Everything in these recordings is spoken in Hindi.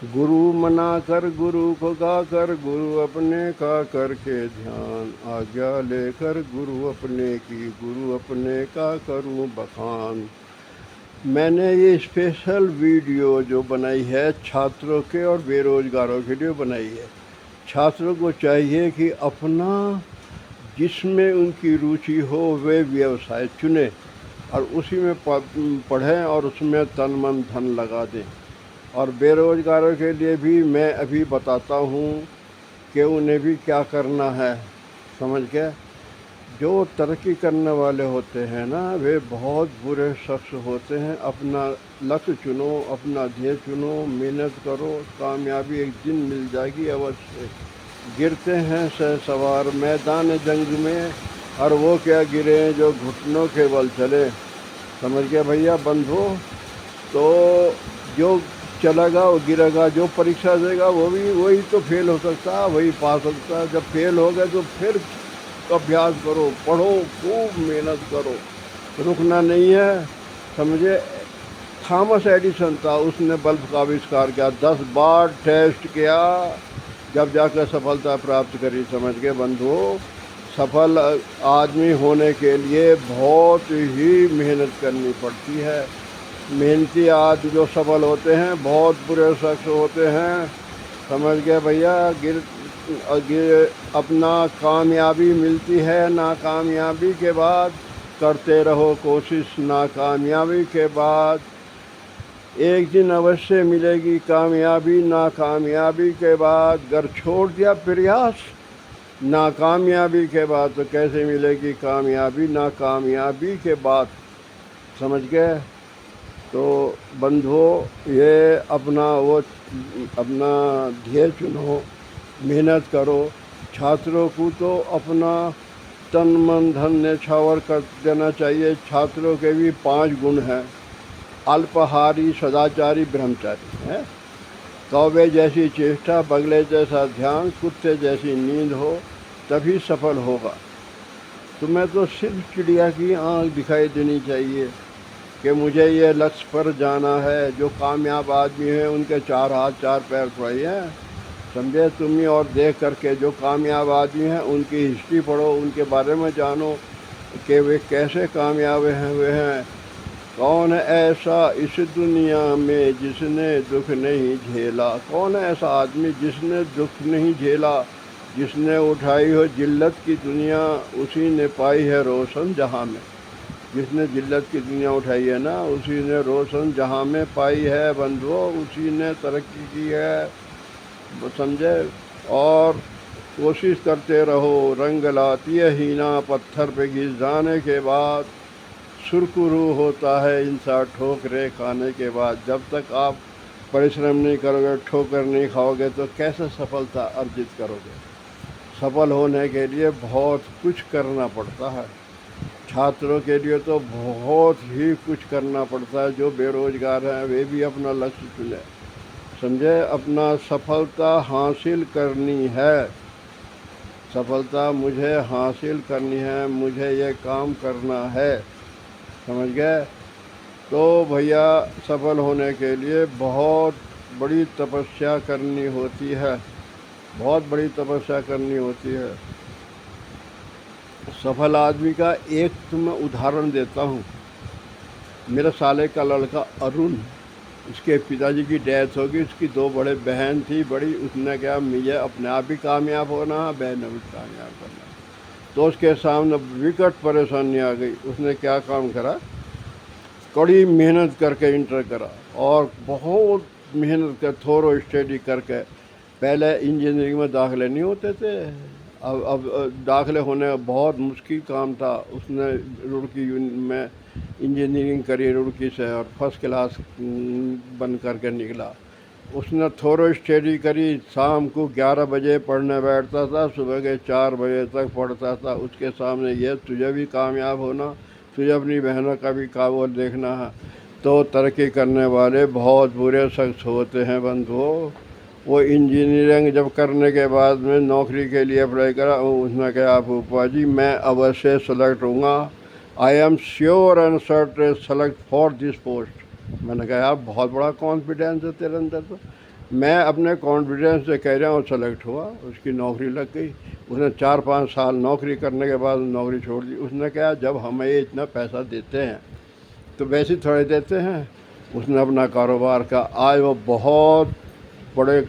गुरु मना कर गुरु को गाकर, गुरु अपने का करके ध्यान, आज्ञा लेकर गुरु अपने की, गुरु अपने का करूं बखान। मैंने ये स्पेशल वीडियो जो बनाई है छात्रों के और बेरोजगारों के लिए बनाई है। छात्रों को चाहिए कि अपना जिसमें उनकी रुचि हो वे व्यवसाय चुने और उसी में पढ़ें और उसमें तन मन धन लगा दें। और बेरोजगारों के लिए भी मैं अभी बताता हूँ कि उन्हें भी क्या करना है, समझ के। जो तरक्की करने वाले होते हैं ना, वे बहुत बुरे शख्स होते हैं। अपना लक्ष्य चुनो, अपना ध्येय चुनो, मेहनत करो, कामयाबी एक दिन मिल जाएगी अवश्य। गिरते हैं सवार मैदान जंग में, और वो क्या गिरे जो घुटनों के बल चले। समझ गया भैया बंधु। तो जो चलेगा वो गिरेगा, जो परीक्षा देगा वो भी वही तो फेल हो सकता है, वही पास हो सकता है। जब फेल हो गए तो फिर अभ्यास करो, पढ़ो, खूब मेहनत करो, रुकना नहीं है, समझे। थॉमस एडिसन था, उसने बल्ब का आविष्कार किया, 10 बार टेस्ट किया जब जाकर सफलता प्राप्त करी। समझ के बंधु, सफल आदमी होने के लिए बहुत ही मेहनत करनी पड़ती है। मेहनती आदमी जो सफल होते हैं बहुत बुरे शख्स होते हैं। समझ गए भैया। अपना कामयाबी मिलती है नाकामयाबी के बाद, करते रहो कोशिश नाकामयाबी के बाद। एक दिन अवश्य मिलेगी कामयाबी नाकामयाबी के बाद। घर छोड़ दिया प्रयास नाकामयाबी के बाद, तो कैसे मिलेगी कामयाबी नाकामयाबी के बाद। समझ गए। तो बंधुओं, ये अपना ध्येय चुनो, मेहनत करो। छात्रों को तो अपना तन मन धन न्यौछावर कर देना चाहिए। छात्रों के भी 5 गुण हैं। अल्पाहारी, सदाचारी, ब्रह्मचारी है। कौवे जैसी चेष्टा, बगले जैसा ध्यान, कुत्ते जैसी नींद हो तभी सफल होगा। तुम्हें तो सिर्फ चिड़िया की आँख दिखाई देनी चाहिए कि मुझे ये लक्ष्य पर जाना है। जो कामयाब आदमी हैं उनके 4 हाथ 4 पैर थोड़ी हैं, समझे। तुम ही और देख करके जो कामयाब आदमी हैं उनकी हिस्ट्री पढ़ो, उनके बारे में जानो कि वे कैसे कामयाब हुए हैं। कौन ऐसा इस दुनिया में जिसने दुख नहीं झेला। कौन है ऐसा आदमी जिसने दुख नहीं झेला। जिसने उठाई हो जिल्लत की दुनिया, उसी ने पाई है रोशन जहां में। जिसने जिल्लत की दुनिया उठाई है ना, उसी ने रोशन जहां में पाई है बंधुओं, उसी ने तरक्की की है, समझे। और कोशिश करते रहो। रंग लाती है हीना पत्थर पे घिस जाने के बाद, सुरखरू होता है इंसान ठोकरे खाने के बाद। जब तक आप परिश्रम नहीं करोगे, ठोकर नहीं खाओगे, तो कैसे सफलता अर्जित करोगे। सफल होने के लिए बहुत कुछ करना पड़ता है। छात्रों के लिए तो बहुत ही कुछ करना पड़ता है। जो बेरोजगार हैं वे भी अपना लक्ष्य चुने, समझे। अपना सफलता हासिल करनी है, सफलता मुझे हासिल करनी है, मुझे ये काम करना है, समझ गए। तो भैया सफल होने के लिए बहुत बड़ी तपस्या करनी होती है, बहुत बड़ी तपस्या करनी होती है। सफल आदमी का एक तो मैं उदाहरण देता हूँ। मेरे साले का लड़का अरुण, उसके पिताजी की डेथ होगी, उसकी 2 बड़े बहन थी बड़ी। उसने कहा मुझे अपने आप भी कामयाब होना है, बहन भी कामयाब करना। तो उसके सामने विकट परेशानी आ गई। उसने क्या काम करा, कड़ी मेहनत करके इंटर करा, और बहुत मेहनत कर थोरो स्टडी करके। पहले इंजीनियरिंग में दाखिले नहीं होते थे, अब दाखिले होने बहुत मुश्किल काम था। उसने रुड़की में इंजीनियरिंग करी, रुड़की से, और फर्स्ट क्लास बन करके निकला। उसने थोरो स्टडी करी, शाम को 11 बजे पढ़ने बैठता था, सुबह के 4 बजे तक पढ़ता था। उसके सामने ये तुझे भी कामयाब होना, तुझे अपनी बहनों का भी काबूल देखना है। तो तरक्की करने वाले बहुत बुरे शख्स होते हैं बंधुओं। वो इंजीनियरिंग जब करने के बाद में नौकरी के लिए अप्लाई करा, उसने कहा फूफा जी मैं अवश्य सेलेक्ट होऊंगा, I am sure and certain select for this post. मैंने कहा यार बहुत बड़ा कॉन्फिडेंस है तेरे अंदर। तो मैं अपने कॉन्फिडेंस से कह रहा हूँ सेलेक्ट हुआ, उसकी नौकरी लग गई। उसने 4-5 साल नौकरी करने के बाद नौकरी छोड़ दी। उसने कहा जब हमें ये इतना पैसा देते हैं तो वैसे ही थोड़े देते हैं। उसने अपना कारोबार का, आज वो बहुत बड़े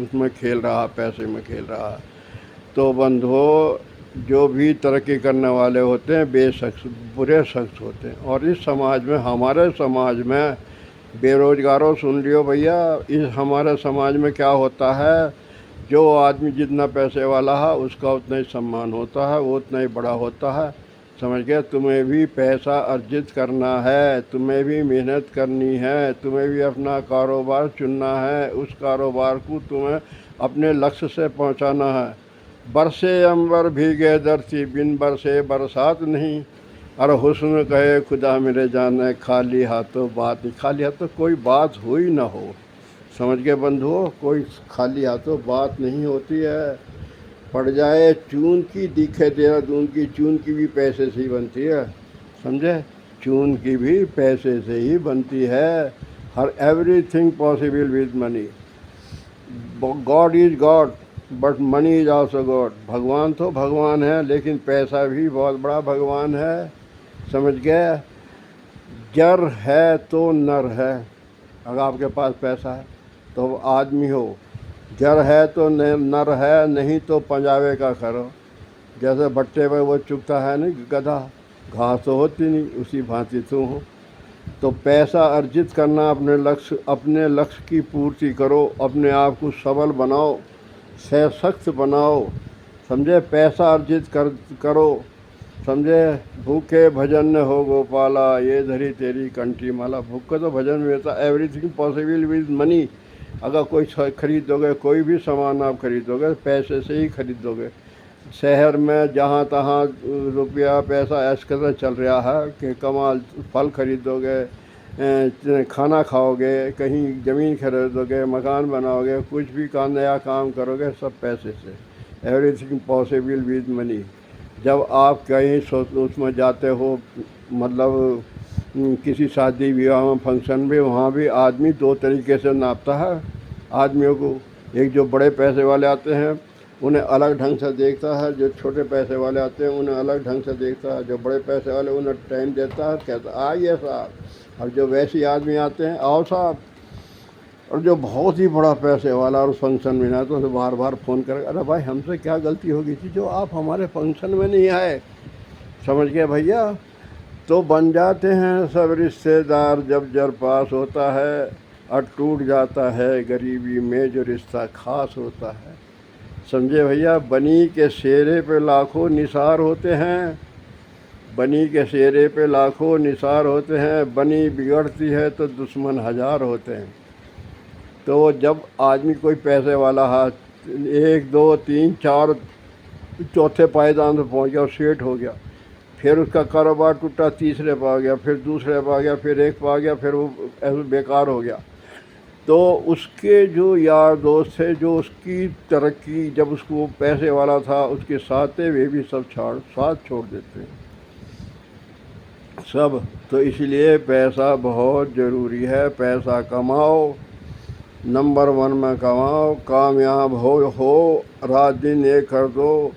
उसमें खेल रहा, पैसे में खेल रहा। तो बंधुओं, जो भी तरक्की करने वाले होते हैं बेशख्स बुरे शख्स होते हैं। और इस समाज में, हमारे समाज में बेरोजगारों, सुन लियो भैया, इस हमारे समाज में क्या होता है, जो आदमी जितना पैसे वाला है उसका उतना ही सम्मान होता है, वो उतना ही बड़ा होता है। समझ गए? तुम्हें भी पैसा अर्जित करना है, तुम्हें भी मेहनत करनी है, तुम्हें भी अपना कारोबार चुनना है, उस कारोबार को तुम्हें अपने लक्ष्य से पहुंचाना है। बरसे अंबर भीगे धरती, बिन बरसे बरसात नहीं। अरे हुस्न कहे खुदा मेरे जाने, खाली हाथों बात नहीं। खाली हाथों कोई बात हुई ना हो, समझ गए बंधुओं, कोई खाली हाथों बात नहीं होती है। पड़ जाए चून की, दिखे देहरादून की, चून की भी पैसे से ही बनती है, समझे? चून की भी पैसे से ही बनती है। Her everything possible with money. God is God but money is also God. भगवान तो भगवान है, लेकिन पैसा भी बहुत बड़ा भगवान है, समझ गए? जर है तो नर है। अगर आपके पास पैसा है तो आदमी हो, जर है तो नर है, नहीं तो पंजाबे का करो। जैसे भट्टे में वो चुगता है नहीं गधा, घास तो होती नहीं, उसी भांति तू हो। तो पैसा अर्जित करना, अपने लक्ष्य की पूर्ति करो, अपने आप को सबल बनाओ, सशक्त बनाओ, समझे? पैसा अर्जित करो, समझे? भूखे भजन न हो गोपाला, ये धरी तेरी कंठी माला। भूख का तो भजन में होता। Everything possible with money. अगर कोई खरीदोगे, कोई भी सामान आप खरीदोगे पैसे से ही खरीदोगे। शहर में जहाँ तहाँ रुपया पैसा ऐश कदर चल रहा है कि कमाल। फल खरीदोगे, खाना खाओगे, कहीं ज़मीन खरीदोगे, मकान बनाओगे, कुछ भी नया काम करोगे, सब पैसे से। Everything possible with money. जब आप कहीं उसमें जाते हो, मतलब किसी शादी विवाह में, फंक्शन में, वहाँ भी आदमी दो तरीके से नापता है आदमियों को। एक जो बड़े पैसे वाले आते हैं उन्हें अलग ढंग से देखता है, जो छोटे पैसे वाले आते हैं उन्हें अलग ढंग से देखता है। जो बड़े पैसे वाले उन्हें टाइम देता है, कहता आइए साहब। और जो वैसे आदमी आते हैं, आओ साहब। और जो बहुत ही बड़ा पैसे वाला और फंक्शन में ना, तो उसे बार बार फ़ोन कर, अरे भाई हमसे क्या गलती हो गई थी जो आप हमारे फंक्शन में नहीं आए, समझ गए भैया? तो बन जाते हैं सब रिश्तेदार जब जर पास होता है, और टूट जाता है गरीबी में जो रिश्ता खास होता है, समझे भैया? बनी के शेरे पे लाखों निसार होते हैं, बनी के शेरे पे लाखों निसार होते हैं, बनी बिगड़ती है तो दुश्मन हजार होते हैं। तो जब आदमी कोई पैसे वाला हाथ 1 2 3 4 चौथे पायदान पे पहुंच गया और सेठ हो गया, फिर उसका कारोबार टूटा, तीसरे पे आ गया, फिर दूसरे पे आ गया, फिर एक पे आ गया, फिर वो ऐसे बेकार हो गया। तो उसके जो यार दोस्त थे, जो उसकी तरक्की, जब उसको पैसे वाला था, उसके साथ वे भी सब साथ छोड़ देते हैं सब। तो इसलिए पैसा बहुत ज़रूरी है। पैसा कमाओ, नंबर 1 में कमाओ, कामयाब हो, रात दिन एक कर दो।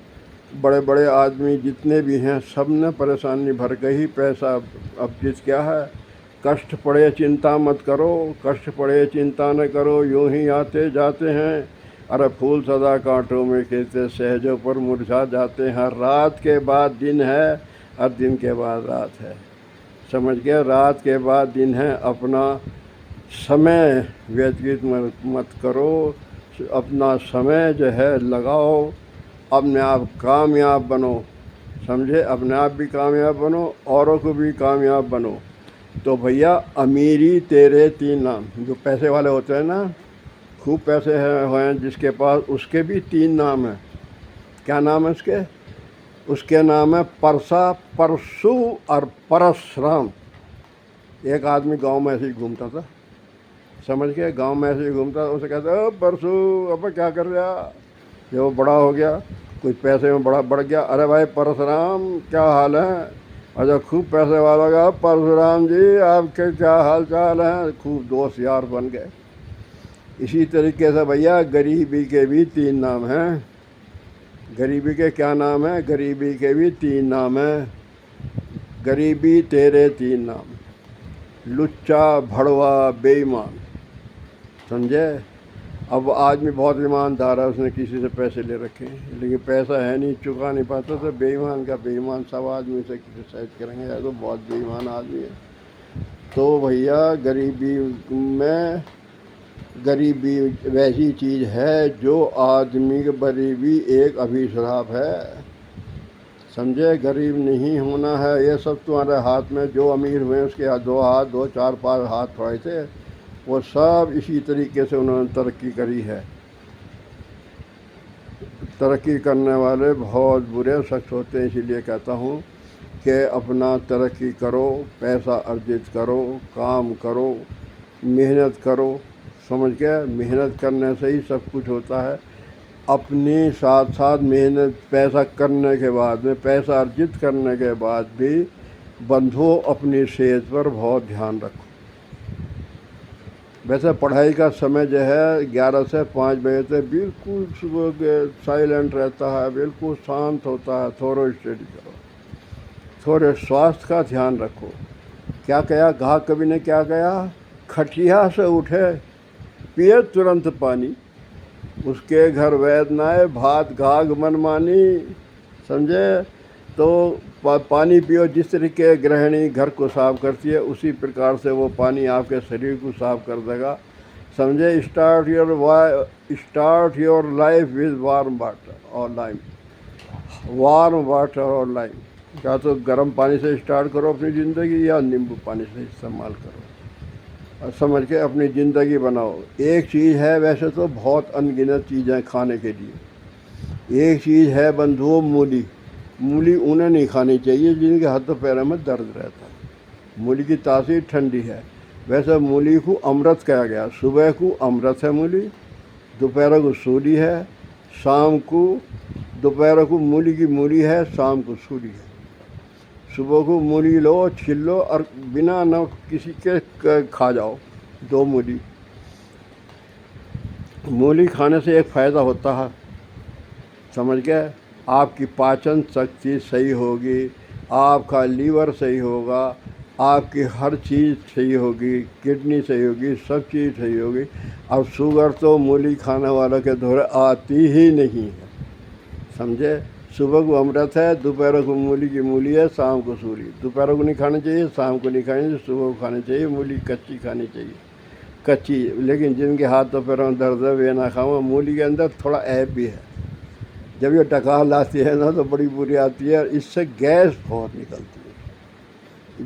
बड़े बड़े आदमी जितने भी हैं सब ने परेशानी भर के ही पैसा अब जिस क्या है। कष्ट पड़े चिंता मत करो, कष्ट पड़े चिंता न करो, यूं ही आते जाते हैं। अरे फूल सदा कांटों में खिलते, सहजों पर मुरझा जाते हैं। रात के बाद दिन है और दिन के बाद रात है, समझ गए? रात के बाद दिन है। अपना समय व्यतीत मत करो, अपना समय जो है लगाओ, अपने आप कामयाब बनो, समझे? अपने आप भी कामयाब बनो, औरों को भी कामयाब बनो। तो भैया, अमीरी तेरे 3 नाम। जो पैसे वाले होते हैं ना, खूब पैसे हैं जिसके पास, उसके भी 3 नाम हैं। क्या नाम है उसके? उसके नाम है परसा, परसू और परसराम। एक आदमी गांव में ऐसे ही घूमता था, समझ के? गांव में ऐसे ही घूमता, उसे कहता परसू अब क्या कर रहा? जब वो बड़ा हो गया, कुछ पैसे में बड़ा बढ़ गया, अरे भाई परशुराम क्या हाल है? और जब खूब पैसे वाला गया, परशुराम जी आपके क्या हाल चाल हैं? खूब दोस्त यार बन गए। इसी तरीके से भैया गरीबी के भी 3 नाम हैं। गरीबी के क्या नाम है? गरीबी के भी 3 नाम हैं। गरीबी तेरे 3 नाम, लुच्चा, भड़वा, बेईमान। समझे? अब आदमी बहुत ईमानदार है, उसने किसी से पैसे ले रखे हैं लेकिन पैसा है नहीं, चुका नहीं पाता, तो बेईमान का बेईमान। सब आदमी से क्रिटिसाइज करेंगे यार तो बहुत बेईमान आदमी है। तो भैया गरीबी वैसी चीज़ है जो आदमी की गरीबी एक अभिशाप है। समझे? गरीब नहीं होना है। ये सब तुम्हारे हाथ में। जो अमीर हुए उसके हाथ 2 हाथ 2 4 5 हाथ थोड़े थे, वो सब इसी तरीके से उन्होंने तरक्की करी है। तरक्की करने वाले बहुत बुरे शख्स होते हैं। इसीलिए कहता हूँ कि अपना तरक्की करो, पैसा अर्जित करो, काम करो, मेहनत करो। समझ गए? मेहनत करने से ही सब कुछ होता है। अपने साथ साथ मेहनत पैसा करने के बाद में, पैसा अर्जित करने के बाद भी बंधुओं अपनी सेहत पर बहुत ध्यान रखो। वैसे पढ़ाई का समय जो है 11 से 5 बजे तक बिल्कुल सुबह के साइलेंट रहता है, बिल्कुल शांत होता है। थोड़ा स्टडी करो, थोड़े स्वास्थ्य का ध्यान रखो। क्या कहा घा कवि ने? क्या कहा? खटिया से उठे पिए तुरंत पानी, उसके घर वैद्य नाए, भात घाघ मन मानी। समझे? तो पानी पियो। जिस तरीके गृहिणी घर को साफ करती है उसी प्रकार से वो पानी आपके शरीर को साफ कर देगा। समझे? Start your life with warm water और लाइम। वार्म वाटर और लाइम। या तो गर्म पानी से स्टार्ट करो अपनी ज़िंदगी, या नींबू पानी से इस्तेमाल करो और समझ के अपनी ज़िंदगी बनाओ। एक चीज़ है, वैसे तो बहुत अनगिनत चीज़ें खाने के लिए। एक चीज़ है बंधुओं, मूली। मूली उन्हें नहीं खानी चाहिए जिनके हाथों पैरों में दर्द रहता है। मूली की तासीर ठंडी है। वैसे मूली को अमृत कहा गया। सुबह को अमृत है मूली, दोपहर को सूली है, शाम को दोपहर को मूली की मूली है, शाम को सूली है। सुबह को मूली लो, छिल लो और बिना न किसी के खा जाओ 2 मूली। मूली खाने से एक फ़ायदा होता है, समझ गए? आपकी पाचन शक्ति सही होगी, आपका लीवर सही होगा, आपकी हर चीज़ सही होगी, किडनी सही होगी, सब चीज़ सही होगी। अब शुगर तो मूली खाने वालों के दौरे आती ही नहीं है। समझे? सुबह को अमृत है, दोपहर को मूली की मूली है, शाम को सूली। दोपहर को नहीं खानी चाहिए, शाम को नहीं खानी चाहिए, सुबह को खानी चाहिए। मूली कच्ची खानी चाहिए, कच्ची। लेकिन जिनके हाथ तो पैरों में दर्द है वे ना खाओ। मूली के अंदर थोड़ा ऐप भी है, जब ये डकार आती है ना तो बड़ी बुरी आती है, इससे गैस बहुत निकलती है।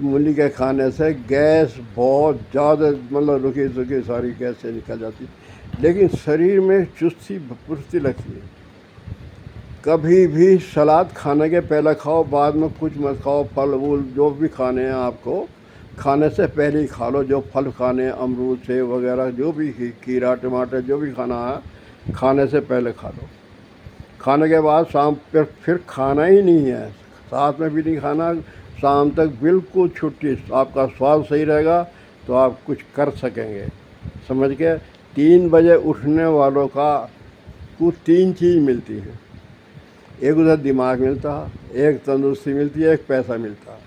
मूली के खाने से गैस बहुत ज़्यादा, मतलब रुकी रुकी सारी गैस से निकल जाती है। लेकिन शरीर में चुस्ती फुर्ती लगती है। कभी भी सलाद खाने के पहले खाओ, बाद में कुछ मत खाओ। फल वूल जो भी खाने हैं आपको, खाने से पहले ही खा लो। जो फल खाने हैं, अमरूद सेब वगैरह, जो भी खीरा टमाटर जो भी खाना है, खाने से पहले खा लो। खाने के बाद शाम पर फिर खाना ही नहीं है, साथ में भी नहीं खाना। शाम तक बिल्कुल छुट्टी। आपका स्वास्थ्य सही रहेगा तो आप कुछ कर सकेंगे। समझ के? 3 बजे उठने वालों का को 3 चीज़ मिलती है। एक उधर दिमाग मिलता है, एक तंदुरुस्ती मिलती है, एक पैसा मिलता है।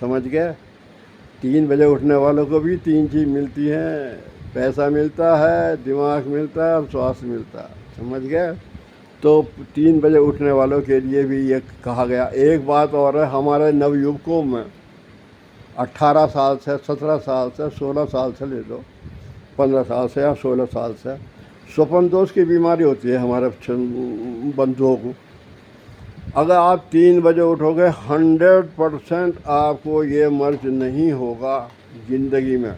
समझ गए? 3 बजे उठने वालों को भी 3 चीज़ मिलती हैं। पैसा मिलता है, दिमाग मिलता है और स्वास्थ्य मिलता है। समझ गए? तो 3 बजे उठने वालों के लिए भी ये कहा गया। एक बात और है, हमारे नवयुवकों में 18 साल से, 17 साल से, 16 साल से ले लो, 15 साल से या 16 साल से स्वप्न दोष की बीमारी होती है हमारे बंधुओं को। अगर आप 3 बजे उठोगे 100% आपको ये मर्ज नहीं होगा ज़िंदगी में।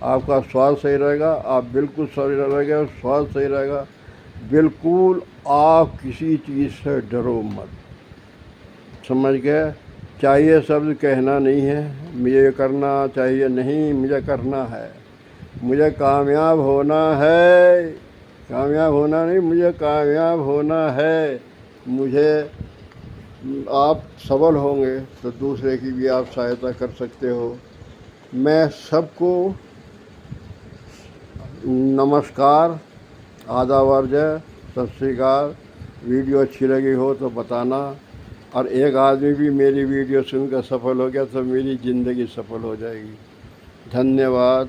आपका स्वास्थ्य सही रहेगा, आप बिल्कुल सही रहेगा, स्वास्थ्य सही रहेगा। बिल्कुल आप किसी चीज़ से डरो मत। समझ गए? चाहिए शब्द कहना नहीं है, मुझे करना चाहिए नहीं, मुझे करना है। मुझे कामयाब होना है, कामयाब होना नहीं, मुझे कामयाब होना है। मुझे आप सबल होंगे तो दूसरे की भी आप सहायता कर सकते हो। मैं सबको नमस्कार, आदाब अर्ज़ है, सत श्री अकाल। वीडियो अच्छी लगी हो तो बताना, और एक आदमी भी मेरी वीडियो सुनकर सफल हो गया तो मेरी ज़िंदगी सफल हो जाएगी। धन्यवाद।